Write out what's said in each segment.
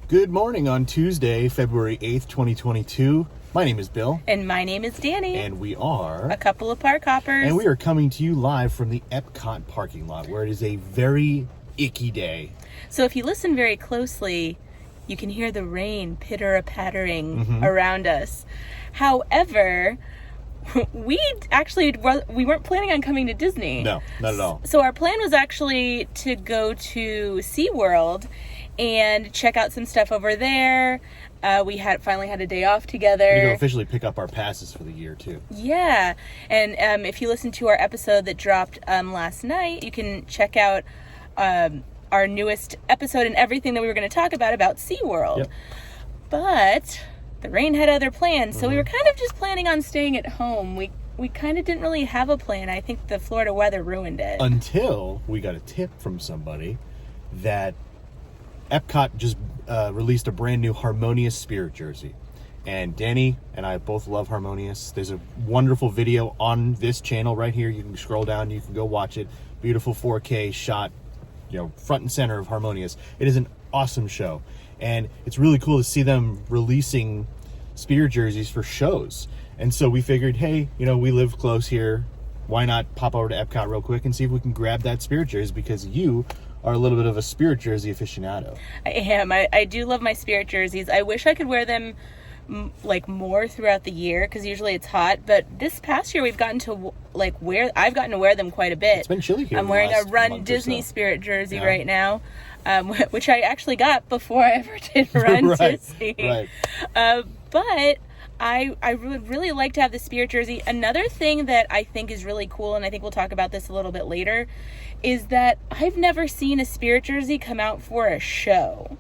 Good morning on Tuesday, February 8th, 2022. My name is Bill. And my name is Danny. And we are a couple of park hoppers. And we are coming to you live from the Epcot parking lot, where it is a very icky day. So if you listen very closely, you can hear the rain pitter-a-pattering around us. However, we weren't planning on coming to Disney. No, not at all. So our plan was actually to go to SeaWorld and check out some stuff over there. We finally had a day off together. We go officially pick up our passes for the year, too. Yeah. And if you listen to our episode that dropped last night, you can check out our newest episode and everything that we were going to talk about SeaWorld. Yep. But the rain had other plans, so we were kind of just planning on staying at home. We kind of didn't really have a plan. I think the Florida weather ruined it. Until we got a tip from somebody that Epcot just released a brand new Harmonious spirit jersey. And Danny and I both love Harmonious. There's a wonderful video on this channel right here. You can scroll down, you can go watch it. Beautiful 4K shot, front and center of Harmonious. It is an awesome show. And it's really cool to see them releasing spirit jerseys for shows. And so we figured, hey, we live close here. Why not pop over to Epcot real quick and see if we can grab that spirit jersey, because you are a little bit of a spirit jersey aficionado. I am. I do love my spirit jerseys. I wish I could wear them more throughout the year, because usually it's hot. But this past year we've gotten to I've gotten to wear them quite a bit. It's been chilly here. I'm wearing a Run Disney spirit jersey right now, which I actually got before I ever did Run Disney. Right. But I would really like to have the spirit jersey. Another thing that I think is really cool, and I think we'll talk about this a little bit later, is that I've never seen a spirit jersey come out for a show.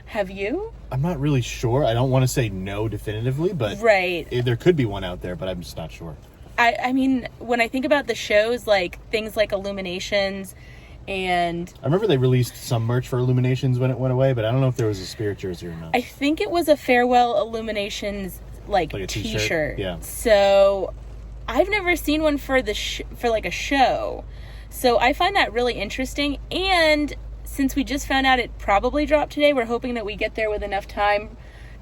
Have you? I'm not really sure. I don't want to say no definitively, but there could be one out there, but I'm just not sure. I mean, when I think about the shows, things like Illuminations, and I remember they released some merch for Illuminations when it went away, but I don't know if there was a spirit jersey or not. I think it was a Farewell Illuminations like a t-shirt. Yeah. So I've never seen one for a show. So I find that really interesting. And since we just found out it probably dropped today, we're hoping that we get there with enough time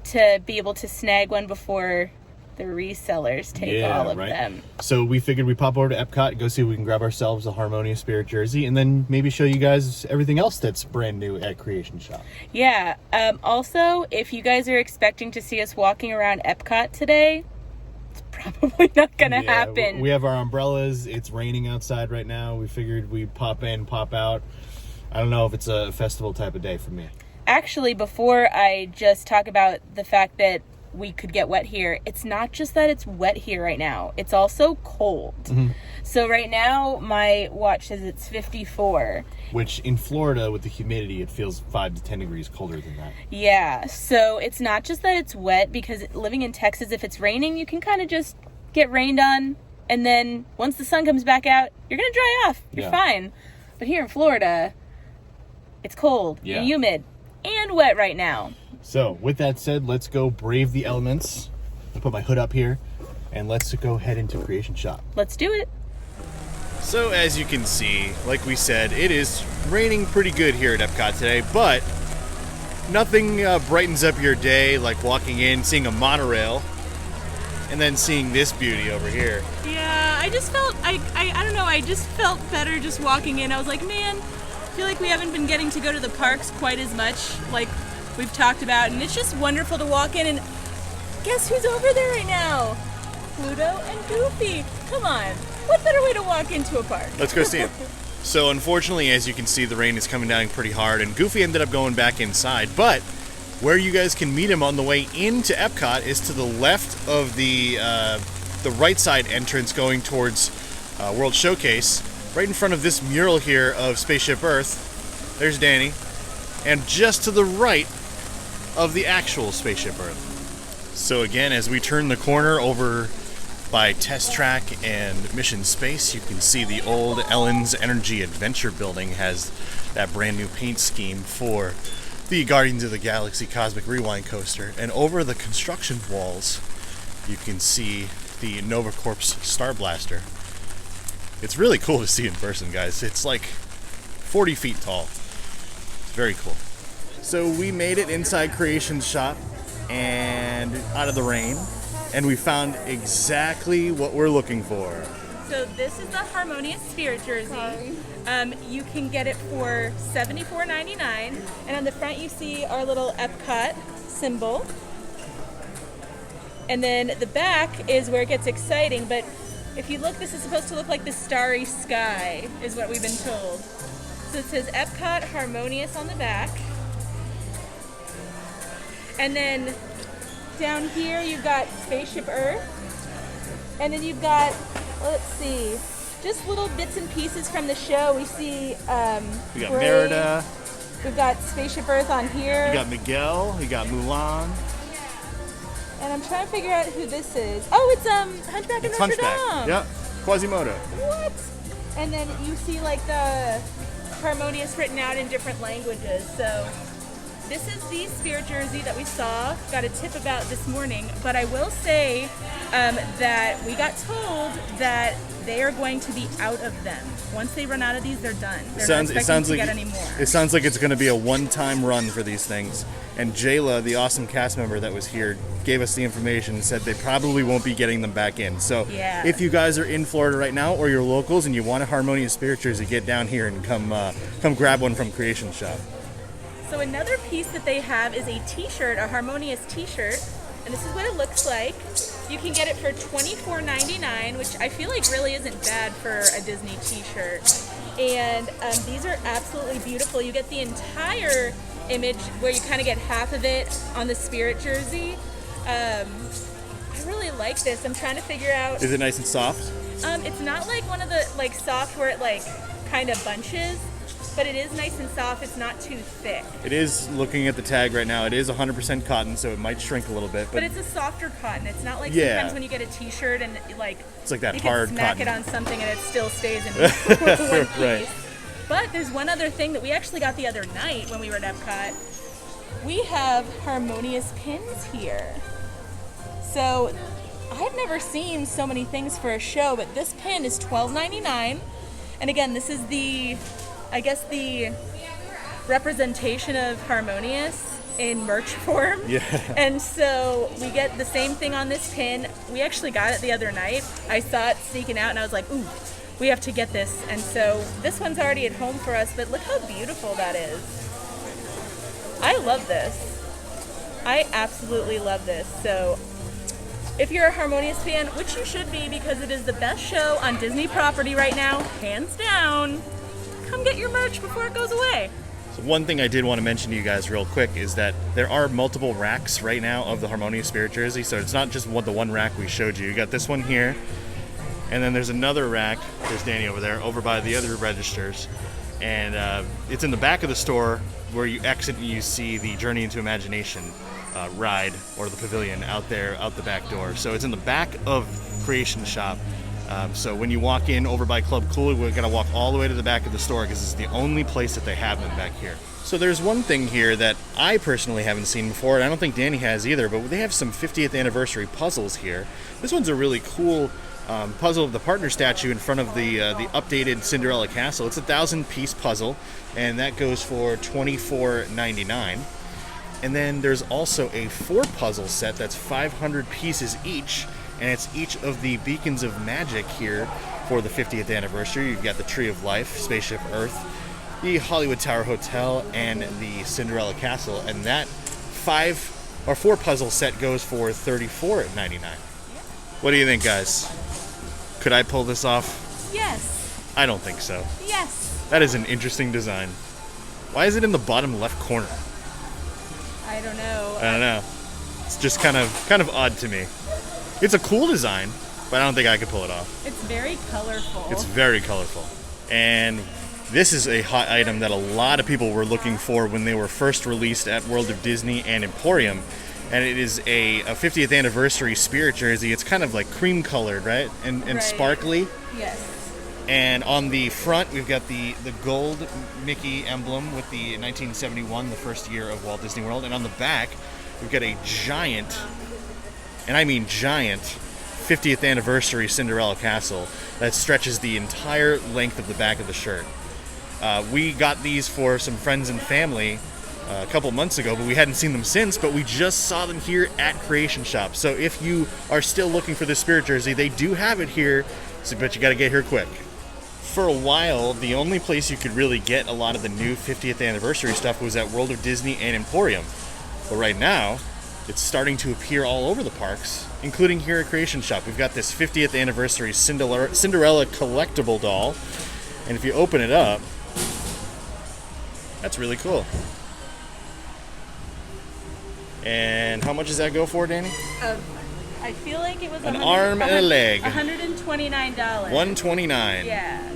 to be able to snag one before the resellers take all of them. So we figured we'd pop over to Epcot and go see if we can grab ourselves a Harmonious spirit jersey, and then maybe show you guys everything else that's brand new at Creation Shop. Yeah. Also, if you guys are expecting to see us walking around Epcot today, it's probably not going to happen. We have our umbrellas. It's raining outside right now. We figured we'd pop in, pop out. I don't know if it's a festival type of day for me. Actually, before I just talk about the fact that we could get wet here, it's not just that it's wet here right now, it's also cold. So right now my watch says it's 54, which in Florida with the humidity, it feels 5 to 10 degrees colder than that. Yeah, so it's not just that it's wet, because living in Texas, if it's raining, you can kind of just get rained on, and then once the sun comes back out, you're gonna dry off, you're fine. But here in Florida, it's cold and humid and wet right now. So, with that said, let's go brave the elements. I'll put my hood up here, and let's go head into Creation Shop. Let's do it. So, as you can see, like we said, it is raining pretty good here at Epcot today, but nothing brightens up your day like walking in, seeing a monorail, and then seeing this beauty over here. Yeah, I just felt, I don't know, I just felt better just walking in. I was like, man, I feel like we haven't been getting to go to the parks quite as much, like we've talked about, and it's just wonderful to walk in, and guess who's over there right now? Pluto and Goofy. Come on, what better way to walk into a park? Let's go see him. So unfortunately, as you can see, the rain is coming down pretty hard, and Goofy ended up going back inside, but where you guys can meet him on the way into Epcot is to the left of the right side entrance going towards World Showcase, right in front of this mural here of Spaceship Earth. There's Danny. And just to the right of the actual Spaceship Earth. So again, as we turn the corner over by Test Track and Mission Space, you can see the old Ellen's Energy Adventure building has that brand new paint scheme for the Guardians of the Galaxy Cosmic Rewind coaster. And over the construction walls, you can see the Nova Corps Star Blaster. It's really cool to see in person, guys. It's like 40 feet tall. It's very cool. So we made it inside Creation's shop and out of the rain, and we found exactly what we're looking for. So this is the Harmonious Spirit jersey. You can get it for $74.99, and on the front you see our little Epcot symbol. And then the back is where it gets exciting, but if you look, this is supposed to look like the starry sky, is what we've been told. So it says Epcot Harmonious on the back. And then down here you've got Spaceship Earth. And then you've got, let's see, just little bits and pieces from the show. We see We got Bray. Merida, We've got Spaceship Earth on here. you got Miguel, you got Mulan. And I'm trying to figure out who this is. Oh, it's Hunchback of It's Notre Hunchback. Dame. Yep. Quasimodo. What? And then you see like the Harmonious written out in different languages. So this is the Spirit jersey that we saw, got a tip about this morning. But I will say that we got told that they are going to be out of them. Once they run out of these, they're done. They're not expecting to get any more. It sounds like it's going to be a one-time run for these things. And Jayla, the awesome cast member that was here, gave us the information and said they probably won't be getting them back in. So Yeah. if you guys are in Florida right now or you're locals and you want a Harmonious Spirit jersey, get down here and come grab one from Creation Shop. So another piece that they have is a t-shirt, a Harmonious t-shirt, and this is what it looks like. You can get it for $24.99, which I feel like really isn't bad for a Disney t-shirt. And these are absolutely beautiful. You get the entire image where you kind of get half of it on the Spirit jersey. I really like this. I'm trying to figure out. Is it nice and soft? It's not like one of the like soft where it like kind of bunches, but it is nice and soft. It's not too thick. It is, looking at the tag right now, it is 100% cotton, so it might shrink a little bit. But it's a softer cotton. It's not like Yeah. sometimes when you get a t-shirt and like It's like that you hard can smack cotton. it on something and it still stays in one piece. Right. But there's one other thing that we actually got the other night when we were at Epcot. We have Harmonious pins here. So I've never seen so many things for a show, but this pin is $12.99. And again, this is the, I guess the representation of Harmonious in merch form. Yeah. And so we get the same thing on this pin. We actually got it the other night. I saw it sneaking out and I was like, ooh, we have to get this. And so this one's already at home for us, but look how beautiful that is. I love this. I absolutely love this. So if you're a Harmonious fan, which you should be because it is the best show on Disney property right now, hands down, come get your merch before it goes away. So one thing I did want to mention to you guys real quick is that there are multiple racks right now of the Harmonious Spirit jersey, so it's not just the one rack we showed you. You got this one here, and then there's another rack, there's Danny over there, over by the other registers, and it's in the back of the store where you exit and you see the Journey into Imagination ride, or the pavilion out there, out the back door. So it's in the back of Creation Shop. So when you walk in over by Club Cool, we're gonna walk all the way to the back of the store because this is the only place that they have them back here. So there's one thing here that I personally haven't seen before, and I don't think Danny has either, but they have some 50th anniversary puzzles here. This one's a really cool puzzle of the partner statue in front of the updated Cinderella castle. It's a 1,000-piece puzzle, and that goes for $24.99. And then there's also a 4-puzzle set that's 500 pieces each, and it's each of the beacons of magic here for the 50th anniversary. You've got the Tree of Life, Spaceship Earth, the Hollywood Tower Hotel, and the Cinderella Castle, and that 4 puzzle set goes for $34.99. What do you think, guys? Could I pull this off? Yes. I don't think so. Yes. That is an interesting design. Why is it in the bottom left corner? I don't know. I don't know. It's just kind of odd to me. It's a cool design, but I don't think I could pull it off. It's very colorful. It's very colorful. And this is a hot item that a lot of people were looking for when they were first released at World of Disney and Emporium. And it is a 50th anniversary Spirit jersey. It's kind of like cream colored, right? And Right. sparkly. Yes. And on the front, we've got the gold Mickey emblem with the 1971, the first year of Walt Disney World. And on the back, we've got a giant, and I mean giant, 50th anniversary Cinderella castle that stretches the entire length of the back of the shirt. We got these for some friends and family a couple months ago, but we hadn't seen them since, but we just saw them here at Creation Shop. So if you are still looking for the Spirit jersey, they do have it here, but you got to get here quick. For a while, the only place you could really get a lot of the new 50th anniversary stuff was at World of Disney and Emporium. But right now, it's starting to appear all over the parks, including here at Creation Shop. We've got this 50th anniversary Cinderella collectible doll, and if you open it up, that's really cool. And how much does that go for, Danny? I feel like it was an arm and a leg. $129. $129. Yeah.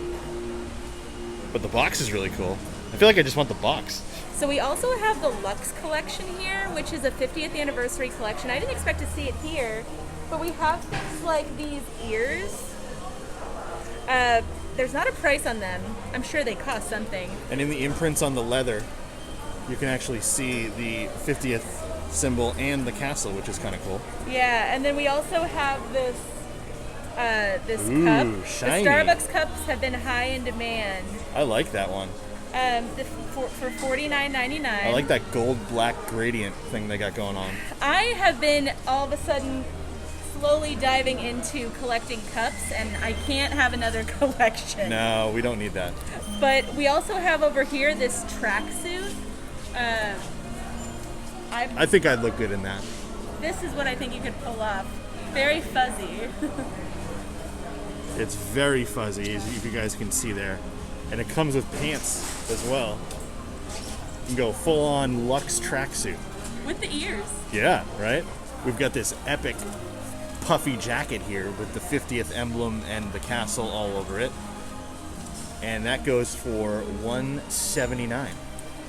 But the box is really cool. I feel like I just want the box. So we also have the Lux collection here, which is a 50th anniversary collection. I didn't expect to see it here, but we have things like these ears. There's not a price on them. I'm sure they cost something. And in the imprints on the leather, you can actually see the 50th symbol and the castle, which is kind of cool. Yeah, and then we also have this Ooh, cup. shiny. The Starbucks cups have been high in demand. I like that one. For $49.99. I like that gold-black gradient thing they got going on. I have been all of a sudden slowly diving into collecting cups, and I can't have another collection. No, we don't need that. But we also have over here this tracksuit. I think I'd look good in that. This is what I think you could pull off. Very fuzzy. It's very fuzzy, as if you guys can see there. And it comes with pants as well. You can go full-on luxe tracksuit. With the ears. Yeah, right? We've got this epic puffy jacket here with the 50th emblem and the castle all over it. And that goes for $179.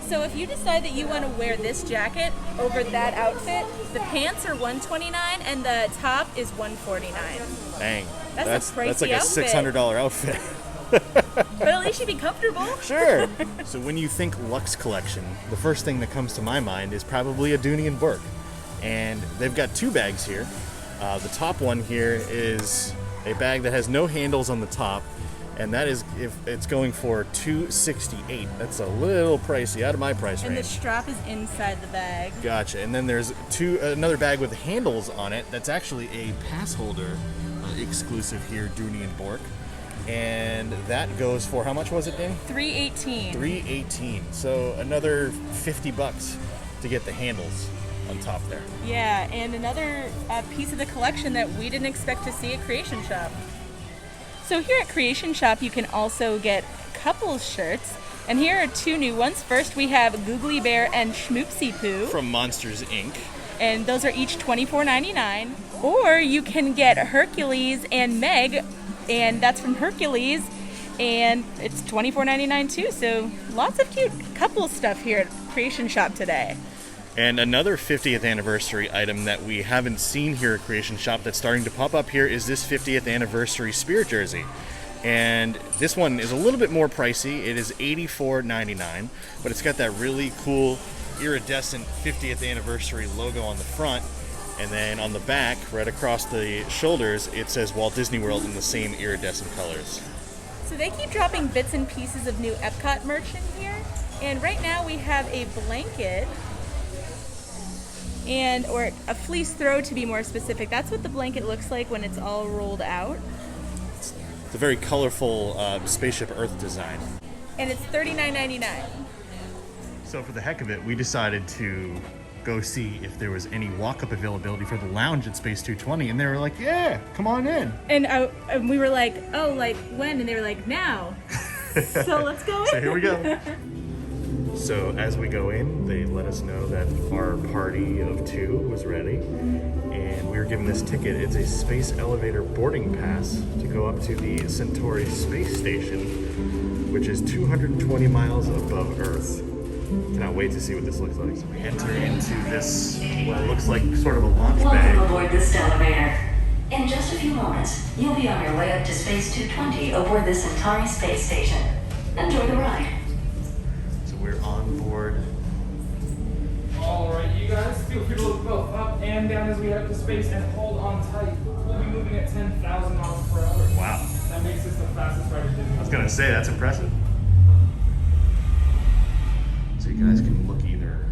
So if you decide that you want to wear this jacket over that outfit, the pants are $129 and the top is $149. Dang. That's a pricey That's like a outfit. $600 outfit. But at least you'd be comfortable. Sure. So when you think Lux Collection, the first thing that comes to my mind is probably a Dooney and Bourke. And they've got two bags here. The top one here is a bag that has no handles on the top, and that is, if it's going for $268. That's a little pricey, out of my price And range. the strap is inside the bag. Gotcha. And then there's another bag with handles on it. That's actually a pass holder exclusive here, Dooney and Bourke. And that goes for, how much was it, Danny? $318. $318. So another $50 to get the handles on top there. Yeah, and another piece of the collection that we didn't expect to see at Creation Shop. So here at Creation Shop, you can also get couples shirts. And here are two new ones. First, we have Googly Bear and Schmoopsy Poo. From Monsters, Inc. And those are each $24.99. Or you can get Hercules and Meg, and that's from Hercules, and it's $24.99 too. So lots of cute couple stuff here at Creation Shop today. And another 50th anniversary item that we haven't seen here at Creation Shop that's starting to pop up here is this 50th anniversary Spirit jersey. And this one is a little bit more pricey. It is $84.99, but it's got that really cool iridescent 50th anniversary logo on the front. And then on the back, right across the shoulders, it says Walt Disney World in the same iridescent colors. So they keep dropping bits and pieces of new Epcot merch in here. And right now we have a blanket, or a fleece throw to be more specific. That's what the blanket looks like when it's all rolled out. It's a very colorful Spaceship Earth design. And it's $39.99. So for the heck of it, we decided to go see if there was any walk-up availability for the lounge at Space 220, and they were like, yeah, come on in. And we were like, oh, like when? And they were like, now. So let's go in. So here we go. So as we go in, they let us know that our party of two was ready, and we were given this ticket. It's a space elevator boarding pass to go up to the Centauri space station, which is 220 miles above Earth. Cannot wait to see what this looks like. So we enter into this, what looks like sort of a launch bag. Welcome aboard this elevator. In just a few moments, you'll be on your way up to Space 220 aboard the Centauri space station. Enjoy the ride. So we're on board. Alright, you guys, feel free to look both up and down as we head up to space and hold on tight. We'll be moving at 10,000 miles per hour. Wow. That makes this the fastest ride at Disney. I was gonna say, that's impressive. So you guys can look either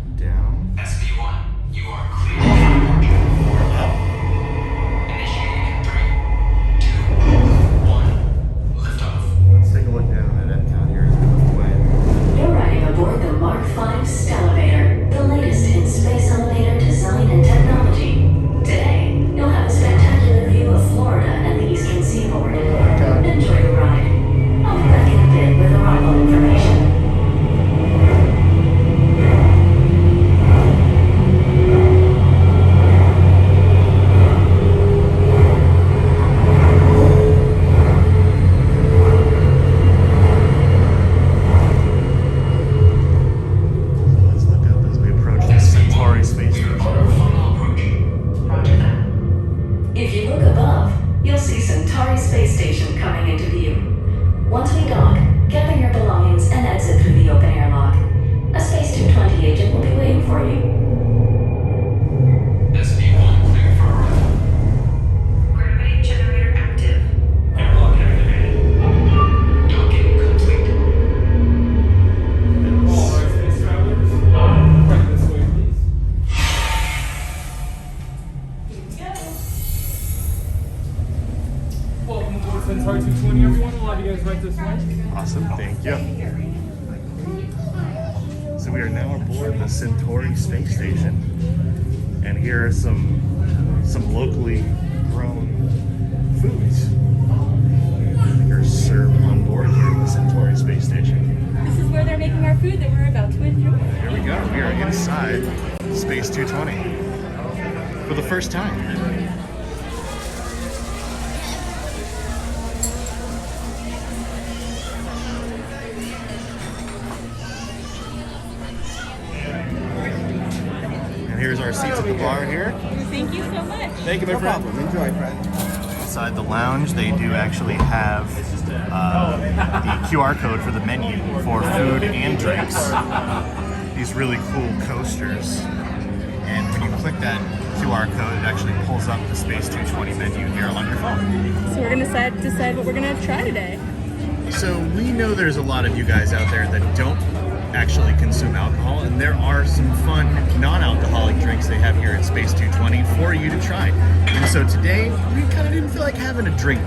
Once we dock, gather your belongings and exit through the open air lock. A Space 220 agent will be waiting for you. SV1, clear for arrival. Gravity generator active. Airlock activated. Docking complete. All right, space travelers. Right this way, please. Welcome aboard Centauri 220, everyone. We'll have you guys right this way. Awesome, thank you. So we are now aboard the Centauri space station, and here are some locally grown foods that are served on board here at the Centauri space station. This is where they're making our food that we're about to enjoy. Here we go. We are inside Space 220 for the first time. And here's our seats at the bar here. Thank you so much. Thank you, my friend. Enjoy, friend. Inside the lounge, they do actually have the QR code for the menu for food and drinks. These really cool coasters. And when you click that QR code, it actually pulls up the Space 220 menu here on your phone. So we're gonna decide what we're gonna try today. So we know there's a lot of you guys out there that don't actually consume alcohol, and there are some fun non-alcoholic drinks they have here at Space 220 for you to try. And so today, we kind of didn't feel like having a drink.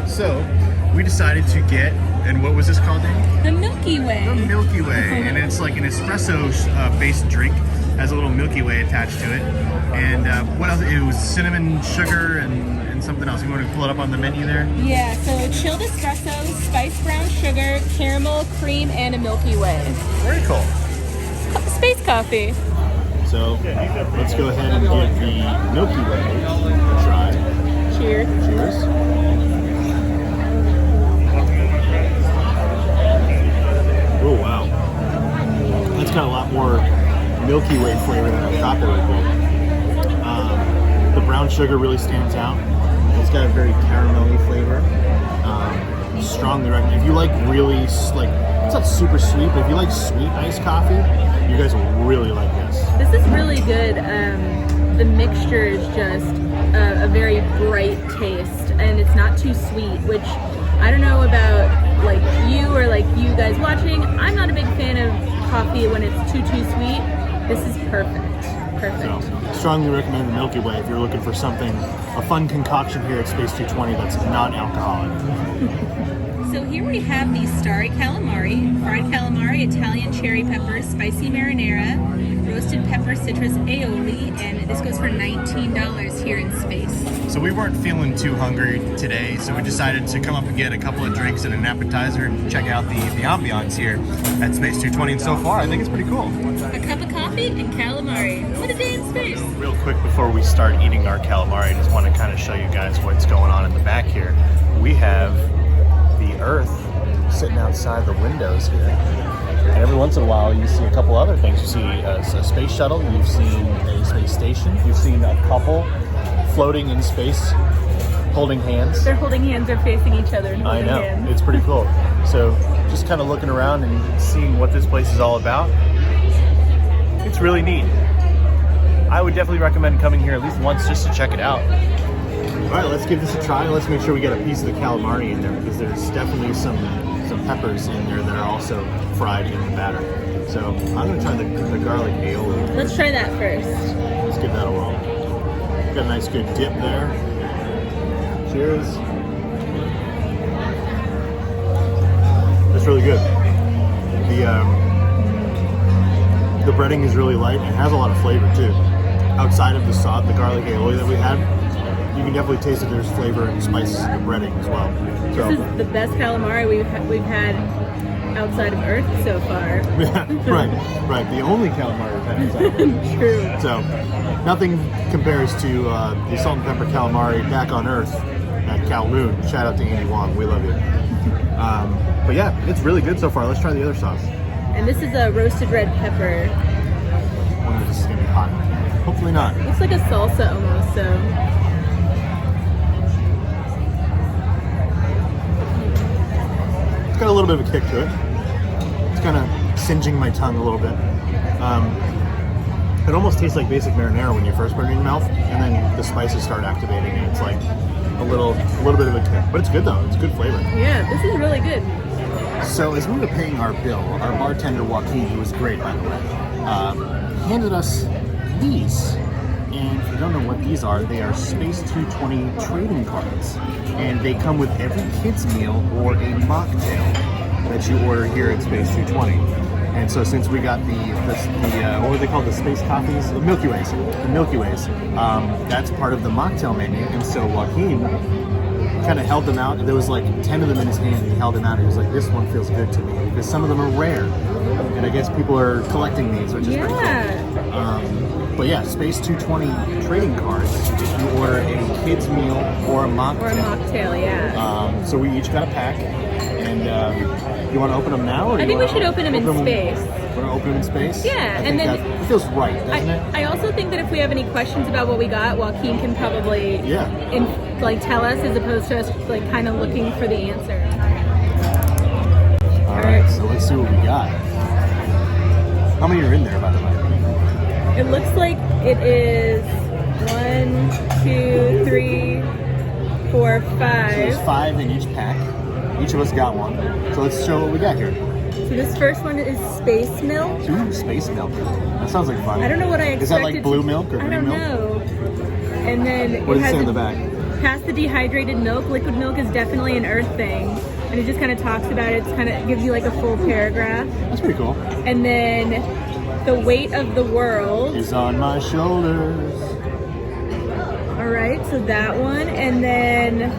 So we decided to get, and what was this called, Danny? The Milky Way. The Milky Way. And it's like an espresso-based drink, has a little Milky Way attached to it. And what else? It was cinnamon, sugar, and something else. You want to pull it up on the menu there? Yeah, so chilled espresso, spiced brown sugar, caramel, cream, and a Milky Way. Very cool. Space coffee. So let's go ahead and give the Milky Way a try. Cheers. Cheers. Oh wow, that's got a lot more Milky Way flavor than I thought there would be. The brown sugar really stands out. It's got a very caramelly flavor. Strongly recommend. If you like really it's not super sweet, but if you like sweet iced coffee, you guys will really like this. This is really good. The mixture is just a very bright taste, and it's not too sweet, which I don't know about like you or like you guys watching. I'm not a big fan of coffee when it's too sweet. This is perfect. So, strongly recommend the Milky Way if you're looking for a fun concoction here at Space 220 that's non-alcoholic. So here we have the starry calamari, fried calamari, Italian cherry peppers, spicy marinara, roasted pepper citrus aioli, and this goes for $19 here in Space. So we weren't feeling too hungry today, so we decided to come up and get a couple of drinks and an appetizer and check out the ambiance here at Space 220. And so far, I think it's pretty cool. A cup of coffee and calamari. What a day in space. Real quick before we start eating our calamari, I just want to kind of show you guys what's going on in the back here. We have the Earth sitting outside the windows here. And every once in a while, you see a couple other things. You see a space shuttle, you've seen a space station, you've seen a couple floating in space, holding hands. They're holding hands, they're facing each other and I holding know, hands. it's pretty cool. So just kind of looking around and seeing what this place is all about. It's really neat. I would definitely recommend coming here at least once just to check it out. All right, let's give this a try. Let's make sure we get a piece of the calamari in there because there's definitely some peppers in there that are also fried in the batter. So I'm gonna try the garlic aioli. Let's try that first. Let's give that a whirl. Got a nice good dip there. Cheers. That's really good. The breading is really light and has a lot of flavor too. Outside of the garlic aioli that we had, you can definitely taste that there's flavor and spice in the breading as well. So, This is the best calamari we've had outside of Earth so far. right. The only calamari we've had outside of Earth. True. So, nothing compares to the salt and pepper calamari back on Earth at Kowloon. Shout out to Andy Wong, we love you. But yeah, it's really good so far. Let's try the other sauce. And this is a roasted red pepper. I wonder if this is gonna be hot. Hopefully not. Looks like a salsa almost, so. It's got a little bit of a kick to it. It's kind of singeing my tongue a little bit. It almost tastes like basic marinara when you first put it in your mouth, and then the spices start activating, and it's like a little bit of a kick. But it's good though. It's good flavor. Yeah, this is really good. So as we were paying our bill, our bartender Joaquin, who was great by the way, handed us these. And if you don't know what these are, they are Space 220 trading cards. And they come with every kid's meal or a mocktail that you order here at Space 220. And so since we got the what were they called, the space coffees? The Milky Ways. The Milky Ways. That's part of the mocktail menu. And so Joaquin kind of held them out. There was like 10 of them in his hand, and he held them out. And he was like, this one feels good to me. Because some of them are rare. And I guess people are collecting these, which is pretty cool. But yeah, Space 220 trading cards. If you order a kid's meal or a mocktail. Or a mocktail, yeah. So we each got a pack. And you want to open them now? Or I think we should open them in space. Want to open them in space? Yeah, and then it feels right, doesn't it? I also think that if we have any questions about what we got, Joaquin can probably tell us as opposed to us like kind of looking for the answer. All right, so let's see what we got. How many are in there, by the way? It looks like it is 1, 2, 3, 4, 5. So there's 5 in each pack. Each of us got one. So let's show what we got here. So this first one is space milk. Ooh, space milk. That sounds like fun. I don't know what I expected. Is that like blue milk or green milk? I don't know. And then what does it say on the back? Past the dehydrated milk, liquid milk is definitely an earth thing. And it just kind of talks about it. It kind of gives you like a full paragraph. That's pretty cool. And then the weight of the world is on my shoulders. All right, so that one. And then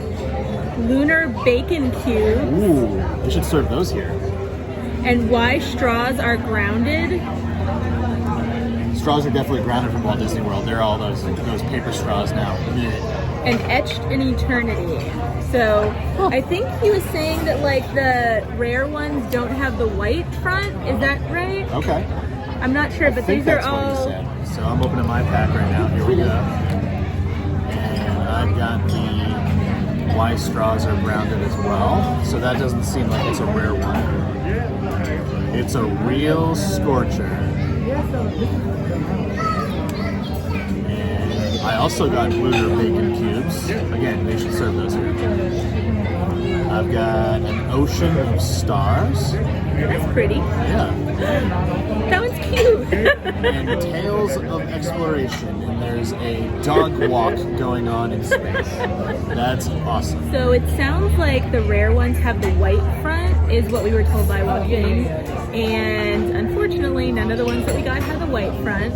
lunar bacon cubes. Ooh, we should serve those here. And why straws are grounded. Straws are definitely grounded from Walt Disney World. They're all those paper straws now. And etched in eternity. So I think he was saying that like the rare ones don't have the white front. Is that right? Okay. I'm not sure, but these are all. What he said. So I'm opening my pack right now. Here we go. And I've got the why straws are grounded as well. So that doesn't seem like it's a rare one. It's a real scorcher. And I also got lunar bacon cubes. Again, they should serve those here. I've got an ocean of stars. That's pretty. Yeah. That one's cute. And tales of exploration. And there's a dog walk going on in space. That's awesome. So it sounds like the rare ones have the white front, is what we were told by Joaquin. And unfortunately, none of the ones that we got have the white front.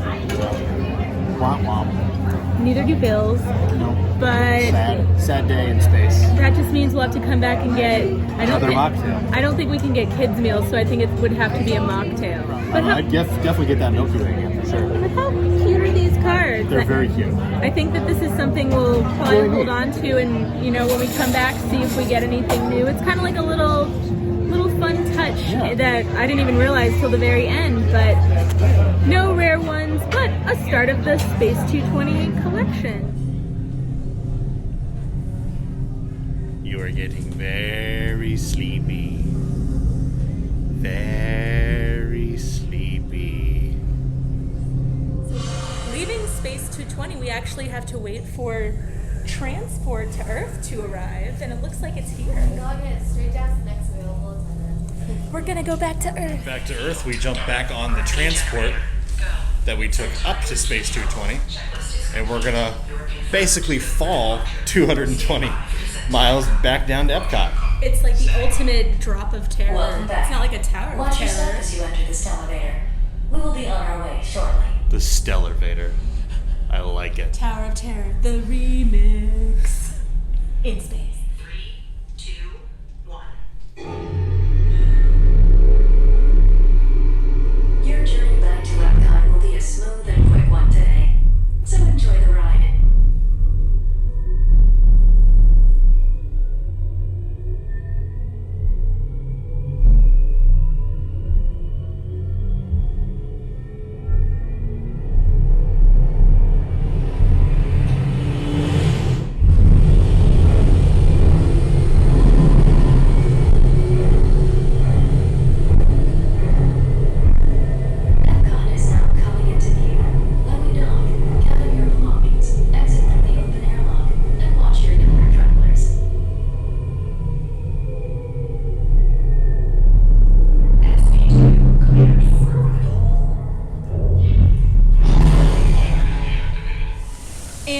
Womp womp. Neither do Bill's. No. But sad day in space. that just means we'll have to come back and get Another mocktail. I don't think we can get kids meals, so I think it would have to be a mocktail. But I'd definitely get that Milky Way again for sure. how cute are these cards? They're very cute. I think that this is something we'll probably Really hold neat. on to, and when we come back, see if we get anything new. It's kind of like a little fun touch that I didn't even realize till the very end. But no rare ones, but a start of the Space 220 collection. You are getting very sleepy. Very sleepy. Leaving Space 220, we actually have to wait for transport to Earth to arrive, and it looks like it's here. Log in straight down to the next available attendant. We're gonna go back to Earth. Back to Earth, we jump back on the transport that we took up to Space 220, and we're gonna basically fall 220 miles back down to Epcot. It's like the ultimate drop of terror. Welcome back. It's not like a tower of Watch your step terror. as you enter this elevator. We will be on our way shortly. The Stellar Vader. I like it. Tower of Terror, the remix. In space. 3, 2, 1. Your journey back to Epcot will be a smooth and quick one today. So enjoy the ride.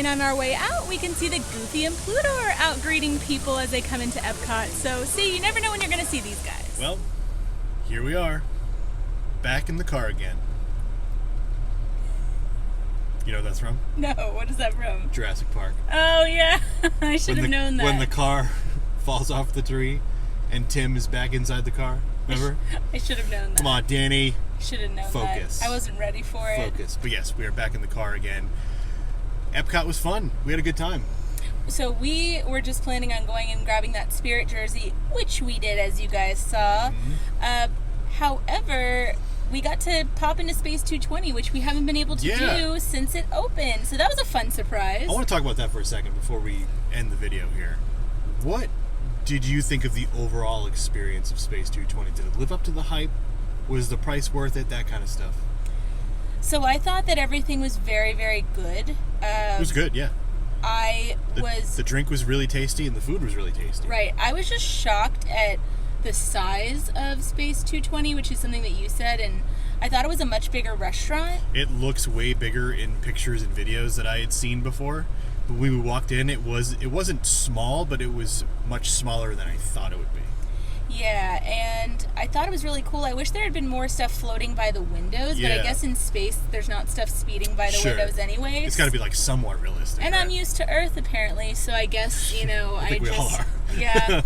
And on our way out, we can see that Goofy and Pluto are out greeting people as they come into Epcot. So, see, you never know when you're going to see these guys. Well, here we are, back in the car again. You know what that's from? No, what is that from? Jurassic Park. Oh, yeah. I should have known that. When the car falls off the tree and Tim is back inside the car. Remember? I should have known that. Come on, Danny. Should have known Focus. that. I wasn't ready for it. Focus. But yes, we are back in the car again. Epcot was fun. We had a good time. So we were just planning on going and grabbing that Spirit jersey, which we did, as you guys saw. Mm-hmm. However, we got to pop into Space 220, which we haven't been able to do since it opened. So that was a fun surprise. I want to talk about that for a second before we end the video here. What did you think of the overall experience of Space 220? Did it live up to the hype? Was the price worth it? That kind of stuff. So I thought that everything was very, very good. It was good, yeah. The drink was really tasty and the food was really tasty. Right. I was just shocked at the size of Space 220, which is something that you said, and I thought it was a much bigger restaurant. It looks way bigger in pictures and videos that I had seen before. But when we walked in, it wasn't small, but it was much smaller than I thought it would be. Yeah, and I thought it was really cool. I wish there had been more stuff floating by the windows, but I guess in space there's not stuff speeding by the windows anyways. It's got to be like somewhat realistic. And right? I'm used to Earth apparently, so I guess, I think we all are. Yeah.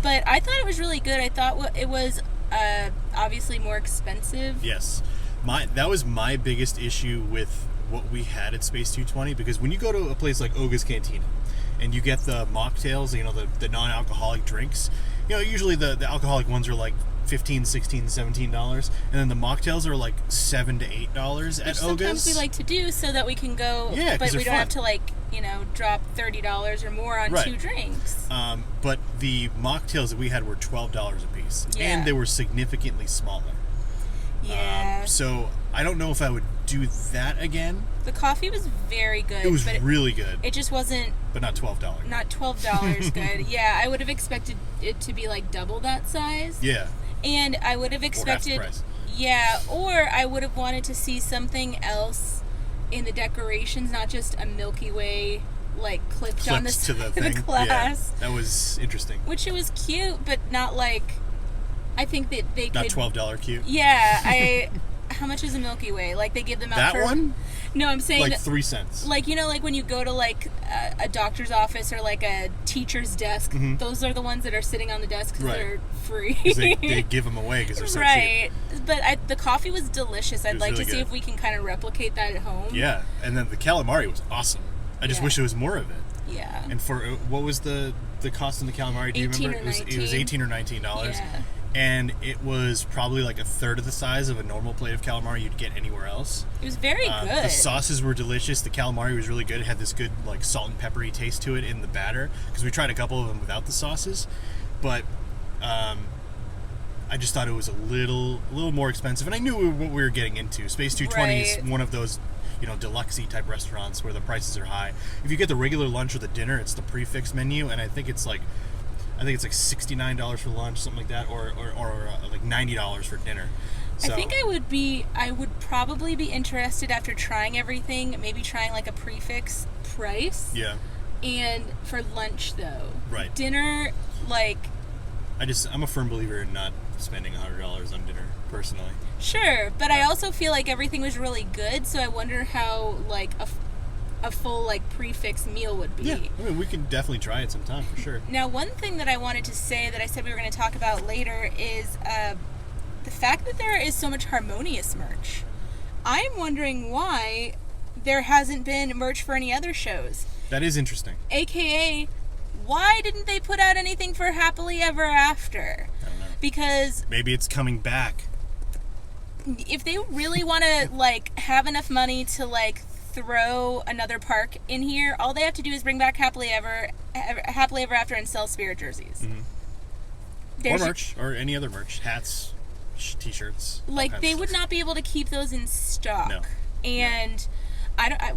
But I thought it was really good. I thought it was obviously more expensive. Yes. That was my biggest issue with what we had at Space 220, because when you go to a place like Oga's Cantina and you get the mocktails, the non-alcoholic drinks, usually the alcoholic ones are like $15, $16, $17, and then the mocktails are like $7 to $8 at Oga's. Sometimes we like to do so that we can go, but we don't have to drop $30 or more on two drinks. But the mocktails that we had were $12 a piece, and they were significantly smaller. Yeah. So I don't know if I would do that again. The coffee was very good. It was really good. It just wasn't. But not $12. Not $12 good. Yeah, I would have expected it to be like double that size. Yeah. And I would have expected. Or half the price. Yeah, or I would have wanted to see something else in the decorations, not just a Milky Way clipped on the to the thing. thing. The glass. Yeah, that was interesting. Which it was cute, but not like. I think that they not could. Not $12 cute. Yeah, how much is a Milky Way? They give them out that for... one? No, I'm saying... 3 cents. When you go to, a doctor's office or, a teacher's desk, those are the ones that are sitting on the desk because they're free. Because they give them away because they're so cheap. Right. But the coffee was delicious. I'd like really to see good. if we can kind of replicate that at home. Yeah, and then the calamari was awesome. I just wish there was more of it. Yeah. And for... what was the cost in the calamari? Do you remember? Or 19. It was $18 or $19. Yeah. And it was probably a third of the size of a normal plate of calamari you'd get anywhere else. It was very good. The sauces were delicious. The calamari was really good. It had this good salt and peppery taste to it in the batter, because we tried a couple of them without the sauces. But I just thought it was a little more expensive, and I knew what we were getting into. Space 220 is one of those deluxe-y type restaurants where the prices are high. If you get the regular lunch or the dinner, it's the prefix menu, and I think it's $69 for lunch, something like that, or $90 for dinner. So, I think I would probably be interested after trying everything, maybe trying a prefix price. Yeah. And for lunch though. Right. Dinner, I'm a firm believer in not spending $100 on dinner, personally. Sure, but I also feel like everything was really good, so I wonder how a full prefix meal would be. Yeah, I mean, we can definitely try it sometime for sure. Now, one thing that I wanted to say that I said we were going to talk about later is the fact that there is so much Harmonious merch. I'm wondering why there hasn't been merch for any other shows. That is interesting. AKA, why didn't they put out anything for Happily Ever After? I don't know. Because maybe it's coming back. If they really want to have enough money to throw another park in here, all they have to do is bring back Happily Ever After and sell Spirit jerseys. Mm-hmm. Or merch, or any other merch, hats, t-shirts. They would not be able to keep those in stock. No. And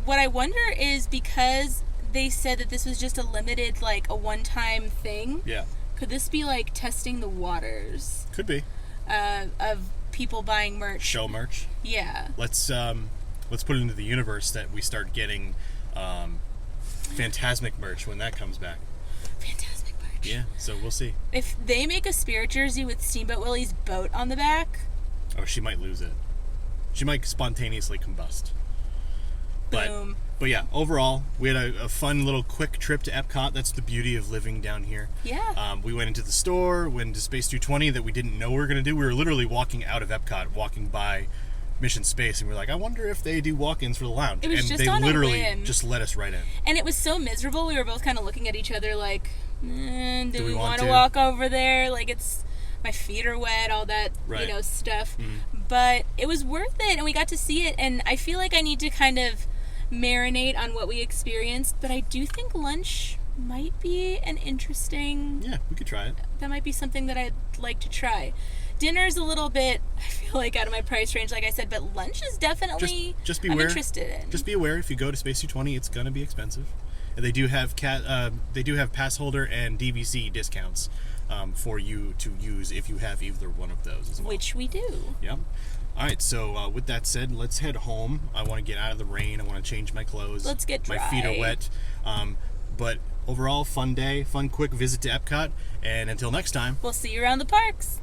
what I wonder is, because they said that this was just a limited, a one-time thing. Yeah. Could this be testing the waters? Could be. Of people buying merch. Show merch. Yeah. Let's put it into the universe that we start getting Phantasmic merch when that comes back. Fantastic merch. Yeah, so we'll see. If they make a Spirit jersey with Steamboat Willie's boat on the back, Oh, she might lose it. She might spontaneously combust. boom. But yeah, overall, we had a fun little quick trip to Epcot. That's the beauty of living down here. Yeah. We went into the store, went into Space 220 that we didn't know we were going to do. We were literally walking out of Epcot, walking by Mission Space, and we were like, I wonder if they do walk-ins for the lounge. It was and just they on a literally whim. just let us right in. And it was so miserable. We were both kind of looking at each other like, do we want want to? to walk over there? Like, it's, my feet are wet, all that, Right. stuff. Mm-hmm. But it was worth it, and we got to see it, and I feel like I need to kind of marinate on what we experienced, but I do think lunch might be an interesting... Yeah, we could try it. That might be something that I'd like to try. Dinner's a little bit, I feel like, out of my price range, like I said, but lunch is definitely Just be I'm aware. interested in. Just be aware if you go to Space 220, it's gonna be expensive. And they do have pass holder and DVC discounts for you to use if you have either one of those as well. Which we do. Yep. All right. So with that said, let's head home. I want to get out of the rain. I want to change my clothes. Let's get My feet are dry. wet. But overall, fun day, fun quick visit to Epcot. And until next time. We'll see you around the parks.